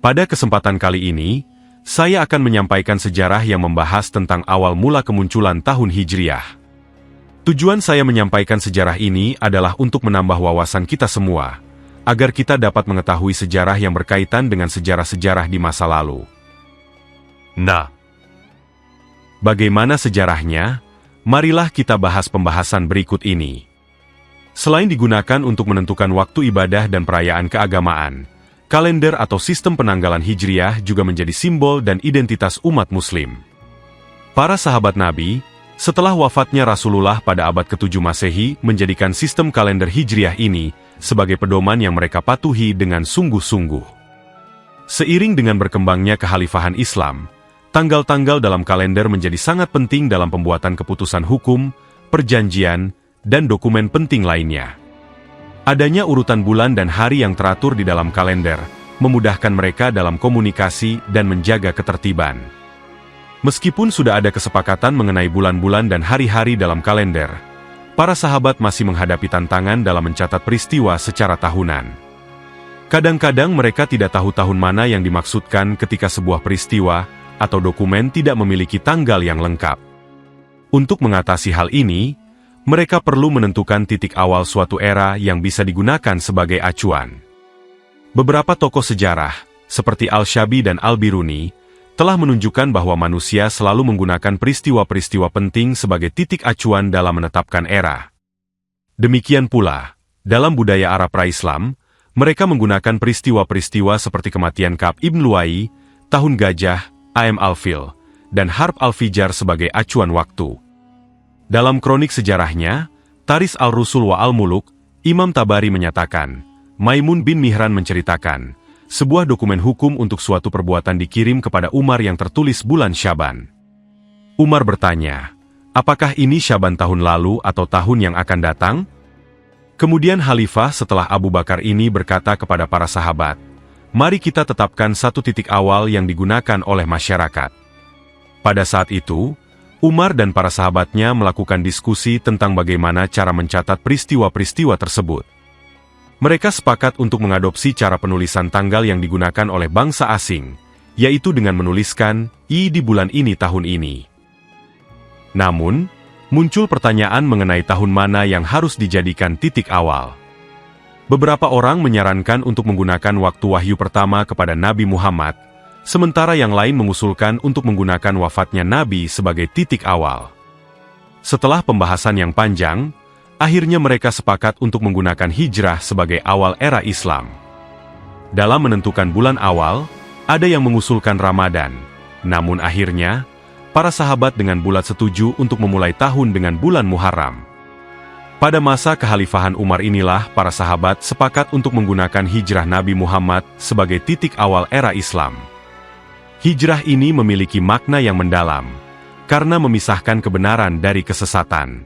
Pada kesempatan kali ini, saya akan menyampaikan sejarah yang membahas tentang awal mula kemunculan tahun Hijriah. Tujuan saya menyampaikan sejarah ini adalah untuk menambah wawasan kita semua, agar kita dapat mengetahui sejarah yang berkaitan dengan sejarah-sejarah di masa lalu. Nah, bagaimana sejarahnya? Marilah kita bahas pembahasan berikut ini. Selain digunakan untuk menentukan waktu ibadah dan perayaan keagamaan, kalender atau sistem penanggalan Hijriah juga menjadi simbol dan identitas umat Muslim. Para sahabat Nabi, setelah wafatnya Rasulullah pada abad ke-7 Masehi, menjadikan sistem kalender Hijriah ini sebagai pedoman yang mereka patuhi dengan sungguh-sungguh. Seiring dengan berkembangnya kekhalifahan Islam, tanggal-tanggal dalam kalender menjadi sangat penting dalam pembuatan keputusan hukum, perjanjian, dan dokumen penting lainnya. Adanya urutan bulan dan hari yang teratur di dalam kalender memudahkan mereka dalam komunikasi dan menjaga ketertiban. Meskipun sudah ada kesepakatan mengenai bulan-bulan dan hari-hari dalam kalender, para sahabat masih menghadapi tantangan dalam mencatat peristiwa secara tahunan. Kadang-kadang mereka tidak tahu tahun mana yang dimaksudkan ketika sebuah peristiwa atau dokumen tidak memiliki tanggal yang lengkap. Untuk mengatasi hal ini, mereka perlu menentukan titik awal suatu era yang bisa digunakan sebagai acuan. Beberapa tokoh sejarah, seperti Al-Syabi dan Al-Biruni, telah menunjukkan bahwa manusia selalu menggunakan peristiwa-peristiwa penting sebagai titik acuan dalam menetapkan era. Demikian pula, dalam budaya Arab pra-Islam, mereka menggunakan peristiwa-peristiwa seperti kematian Ka'b ibn Lu'ay, Tahun Gajah, Aam al-Fil, dan Harb al-Fijar sebagai acuan waktu. Dalam kronik sejarahnya, Taris al-Rusul wa al-Muluk, Imam Tabari menyatakan, Maimun bin Mihran menceritakan, sebuah dokumen hukum untuk suatu perbuatan dikirim kepada Umar yang tertulis bulan Syaban. Umar bertanya, apakah ini Syaban tahun lalu atau tahun yang akan datang? Kemudian Khalifah setelah Abu Bakar ini berkata kepada para sahabat, mari kita tetapkan satu titik awal yang digunakan oleh masyarakat. Pada saat itu, Umar dan para sahabatnya melakukan diskusi tentang bagaimana cara mencatat peristiwa-peristiwa tersebut. Mereka sepakat untuk mengadopsi cara penulisan tanggal yang digunakan oleh bangsa asing, yaitu dengan menuliskan I di bulan ini tahun ini. Namun, muncul pertanyaan mengenai tahun mana yang harus dijadikan titik awal. Beberapa orang menyarankan untuk menggunakan waktu wahyu pertama kepada Nabi Muhammad, sementara yang lain mengusulkan untuk menggunakan wafatnya Nabi sebagai titik awal. Setelah pembahasan yang panjang, akhirnya mereka sepakat untuk menggunakan Hijrah sebagai awal era Islam. Dalam menentukan bulan awal, ada yang mengusulkan Ramadan, namun akhirnya, para sahabat dengan bulat setuju untuk memulai tahun dengan bulan Muharram. Pada masa kekhalifahan Umar inilah para sahabat sepakat untuk menggunakan Hijrah Nabi Muhammad sebagai titik awal era Islam. Hijrah ini memiliki makna yang mendalam, karena memisahkan kebenaran dari kesesatan.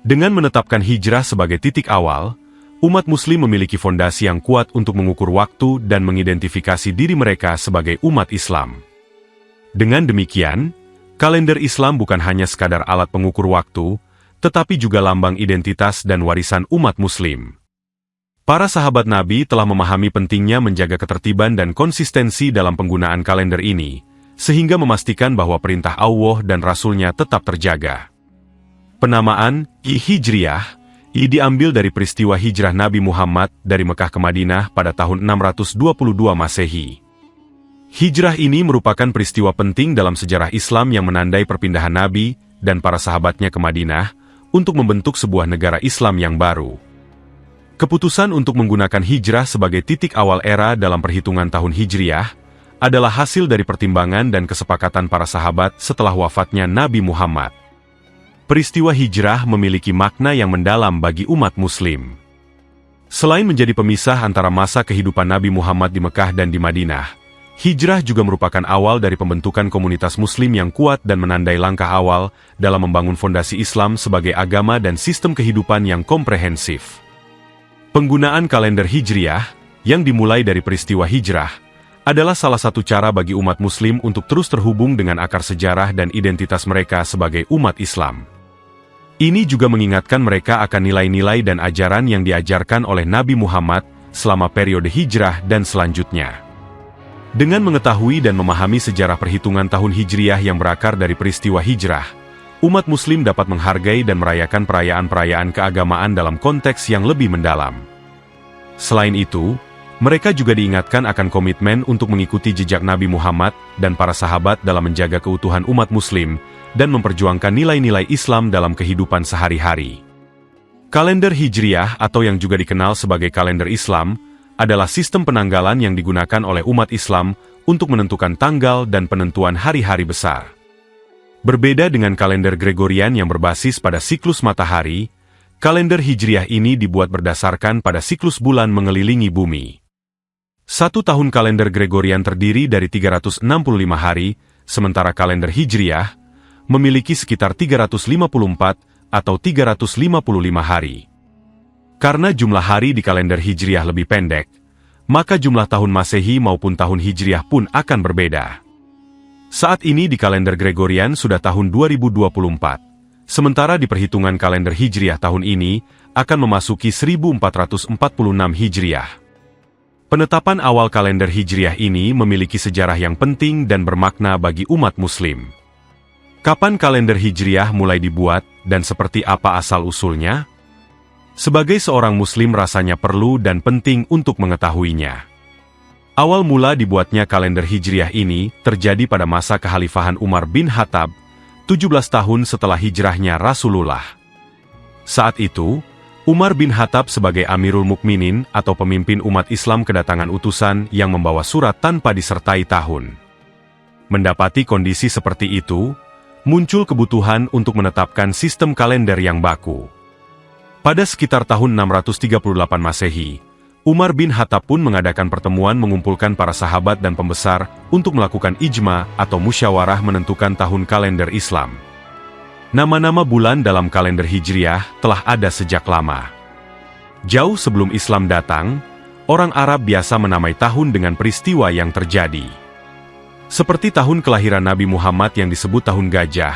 Dengan menetapkan Hijrah sebagai titik awal, umat Muslim memiliki fondasi yang kuat untuk mengukur waktu dan mengidentifikasi diri mereka sebagai umat Islam. Dengan demikian, kalender Islam bukan hanya sekadar alat pengukur waktu, tetapi juga lambang identitas dan warisan umat Muslim. Para sahabat Nabi telah memahami pentingnya menjaga ketertiban dan konsistensi dalam penggunaan kalender ini, sehingga memastikan bahwa perintah Allah dan Rasul-Nya tetap terjaga. Penamaan Hijriah diambil dari peristiwa hijrah Nabi Muhammad dari Mekah ke Madinah pada tahun 622 Masehi. Hijrah ini merupakan peristiwa penting dalam sejarah Islam yang menandai perpindahan Nabi dan para sahabatnya ke Madinah untuk membentuk sebuah negara Islam yang baru. Keputusan untuk menggunakan Hijrah sebagai titik awal era dalam perhitungan tahun Hijriah adalah hasil dari pertimbangan dan kesepakatan para sahabat setelah wafatnya Nabi Muhammad. Peristiwa Hijrah memiliki makna yang mendalam bagi umat Muslim. Selain menjadi pemisah antara masa kehidupan Nabi Muhammad di Mekah dan di Madinah, Hijrah juga merupakan awal dari pembentukan komunitas Muslim yang kuat dan menandai langkah awal dalam membangun fondasi Islam sebagai agama dan sistem kehidupan yang komprehensif. Penggunaan kalender Hijriah, yang dimulai dari peristiwa Hijrah, adalah salah satu cara bagi umat Muslim untuk terus terhubung dengan akar sejarah dan identitas mereka sebagai umat Islam. Ini juga mengingatkan mereka akan nilai-nilai dan ajaran yang diajarkan oleh Nabi Muhammad selama periode hijrah dan selanjutnya. Dengan mengetahui dan memahami sejarah perhitungan tahun Hijriah yang berakar dari peristiwa hijrah, umat Muslim dapat menghargai dan merayakan perayaan-perayaan keagamaan dalam konteks yang lebih mendalam. Selain itu, mereka juga diingatkan akan komitmen untuk mengikuti jejak Nabi Muhammad dan para sahabat dalam menjaga keutuhan umat Muslim dan memperjuangkan nilai-nilai Islam dalam kehidupan sehari-hari. Kalender Hijriah atau yang juga dikenal sebagai kalender Islam adalah sistem penanggalan yang digunakan oleh umat Islam untuk menentukan tanggal dan penentuan hari-hari besar. Berbeda dengan kalender Gregorian yang berbasis pada siklus matahari, kalender Hijriah ini dibuat berdasarkan pada siklus bulan mengelilingi bumi. Satu tahun kalender Gregorian terdiri dari 365 hari, sementara kalender Hijriah memiliki sekitar 354 atau 355 hari. Karena jumlah hari di kalender Hijriah lebih pendek, maka jumlah tahun Masehi maupun tahun Hijriah pun akan berbeda. Saat ini di kalender Gregorian sudah tahun 2024, sementara di perhitungan kalender Hijriah tahun ini akan memasuki 1446 Hijriah. Penetapan awal kalender Hijriah ini memiliki sejarah yang penting dan bermakna bagi umat Muslim. Kapan kalender Hijriah mulai dibuat dan seperti apa asal-usulnya? Sebagai seorang Muslim rasanya perlu dan penting untuk mengetahuinya. Awal mula dibuatnya kalender Hijriah ini terjadi pada masa kekhalifahan Umar bin Khattab, 17 tahun setelah hijrahnya Rasulullah. Saat itu, Umar bin Khattab sebagai Amirul Mukminin atau pemimpin umat Islam kedatangan utusan yang membawa surat tanpa disertai tahun. Mendapati kondisi seperti itu, muncul kebutuhan untuk menetapkan sistem kalender yang baku. Pada sekitar tahun 638 Masehi, Umar bin Khattab pun mengadakan pertemuan mengumpulkan para sahabat dan pembesar untuk melakukan ijma atau musyawarah menentukan tahun kalender Islam. Nama-nama bulan dalam kalender Hijriah telah ada sejak lama. Jauh sebelum Islam datang, orang Arab biasa menamai tahun dengan peristiwa yang terjadi. Seperti tahun kelahiran Nabi Muhammad yang disebut tahun gajah,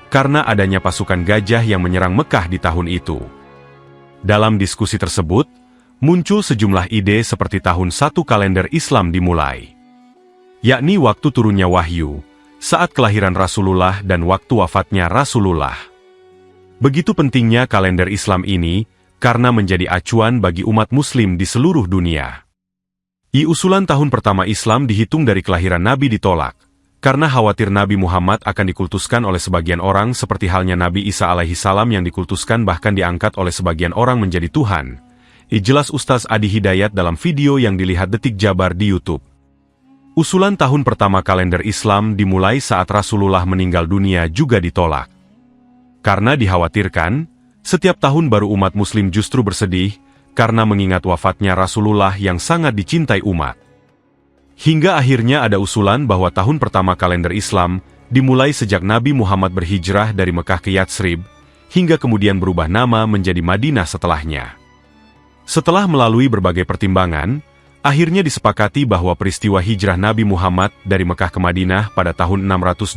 karena adanya pasukan gajah yang menyerang Mekah di tahun itu. Dalam diskusi tersebut, muncul sejumlah ide seperti tahun 1 kalender Islam dimulai, yakni waktu turunnya wahyu, saat kelahiran Rasulullah dan waktu wafatnya Rasulullah. Begitu pentingnya kalender Islam ini, karena menjadi acuan bagi umat Muslim di seluruh dunia. Usulan tahun pertama Islam dihitung dari kelahiran Nabi ditolak, karena khawatir Nabi Muhammad akan dikultuskan oleh sebagian orang seperti halnya Nabi Isa alaihi salam yang dikultuskan bahkan diangkat oleh sebagian orang menjadi Tuhan. Jelas Ustaz Adi Hidayat dalam video yang dilihat Detik Jabar di YouTube. Usulan tahun pertama kalender Islam dimulai saat Rasulullah meninggal dunia juga ditolak. Karena dikhawatirkan, setiap tahun baru umat Muslim justru bersedih, karena mengingat wafatnya Rasulullah yang sangat dicintai umat. Hingga akhirnya ada usulan bahwa tahun pertama kalender Islam dimulai sejak Nabi Muhammad berhijrah dari Mekah ke Yatsrib, hingga kemudian berubah nama menjadi Madinah setelahnya. Setelah melalui berbagai pertimbangan, akhirnya disepakati bahwa peristiwa hijrah Nabi Muhammad dari Mekah ke Madinah pada tahun 622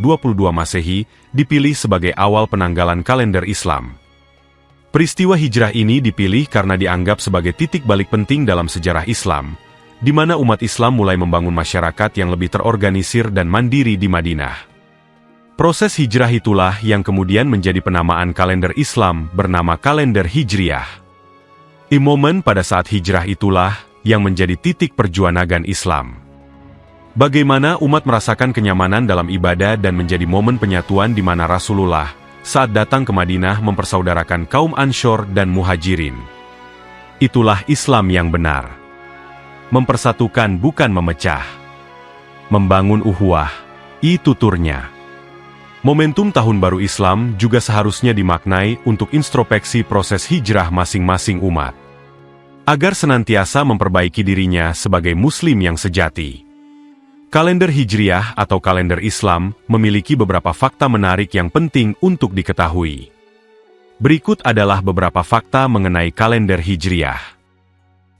Masehi dipilih sebagai awal penanggalan kalender Islam. Peristiwa hijrah ini dipilih karena dianggap sebagai titik balik penting dalam sejarah Islam, di mana umat Islam mulai membangun masyarakat yang lebih terorganisir dan mandiri di Madinah. Proses hijrah itulah yang kemudian menjadi penamaan kalender Islam bernama kalender Hijriah. Momen pada saat hijrah itulah yang menjadi titik perjuangan Islam. Bagaimana umat merasakan kenyamanan dalam ibadah dan menjadi momen penyatuan di mana Rasulullah saat datang ke Madinah mempersaudarakan kaum Ansyar dan Muhajirin. Itulah Islam yang benar. Mempersatukan bukan memecah. Membangun uhuwah, itu tuturnya. Momentum Tahun Baru Islam juga seharusnya dimaknai untuk introspeksi proses hijrah masing-masing umat, agar senantiasa memperbaiki dirinya sebagai Muslim yang sejati. Kalender Hijriah atau kalender Islam memiliki beberapa fakta menarik yang penting untuk diketahui. Berikut adalah beberapa fakta mengenai kalender Hijriah.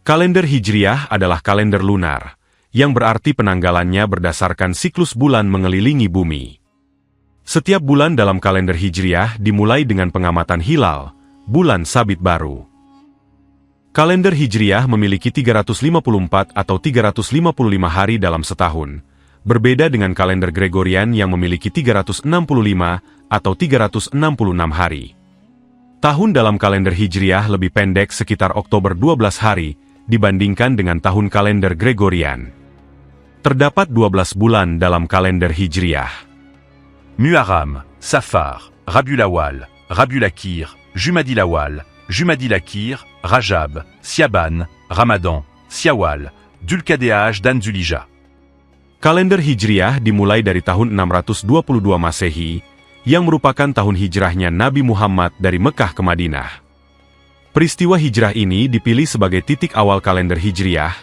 Kalender Hijriah adalah kalender lunar, yang berarti penanggalannya berdasarkan siklus bulan mengelilingi bumi. Setiap bulan dalam kalender Hijriah dimulai dengan pengamatan hilal, bulan sabit baru. Kalender Hijriah memiliki 354 atau 355 hari dalam setahun, berbeda dengan kalender Gregorian yang memiliki 365 atau 366 hari. Tahun dalam kalender Hijriah lebih pendek sekitar Oktober 12 hari dibandingkan dengan tahun kalender Gregorian. Terdapat 12 bulan dalam kalender Hijriah. Muharram, Safar, Rabiul Awal, Rabiul Akhir, Jumadil Awal, Jumadil Akhir, Rajab, Siaban, Ramadan, Syawal, Dzulqa'dah dan Dzulhijjah. Kalender Hijriah dimulai dari tahun 622 Masehi, yang merupakan tahun hijrahnya Nabi Muhammad dari Mekah ke Madinah. Peristiwa hijrah ini dipilih sebagai titik awal kalender Hijriah,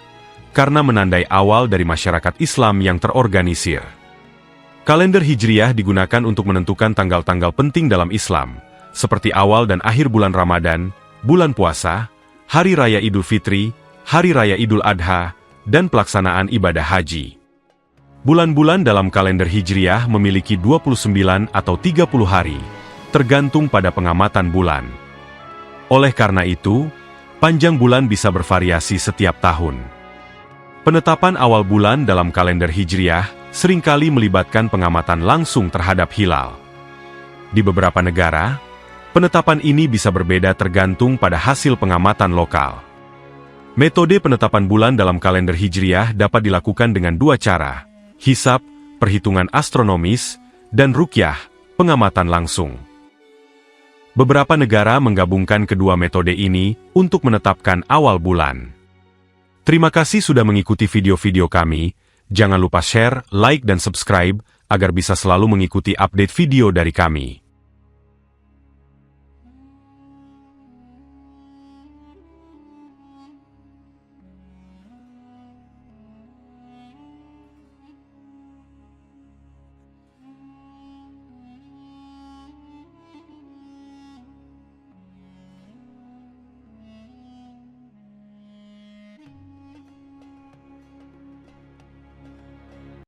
karena menandai awal dari masyarakat Islam yang terorganisir. Kalender Hijriah digunakan untuk menentukan tanggal-tanggal penting dalam Islam, seperti awal dan akhir bulan Ramadan, bulan puasa, Hari Raya Idul Fitri, Hari Raya Idul Adha, dan pelaksanaan ibadah haji. Bulan-bulan dalam kalender Hijriah memiliki 29 atau 30 hari, tergantung pada pengamatan bulan. Oleh karena itu, panjang bulan bisa bervariasi setiap tahun. Penetapan awal bulan dalam kalender Hijriah seringkali melibatkan pengamatan langsung terhadap hilal. Di beberapa negara, penetapan ini bisa berbeda tergantung pada hasil pengamatan lokal. Metode penetapan bulan dalam kalender Hijriah dapat dilakukan dengan dua cara: hisab, perhitungan astronomis, dan ruqyah, pengamatan langsung. Beberapa negara menggabungkan kedua metode ini untuk menetapkan awal bulan. Terima kasih sudah mengikuti video-video kami. Jangan lupa share, like, dan subscribe agar bisa selalu mengikuti update video dari kami.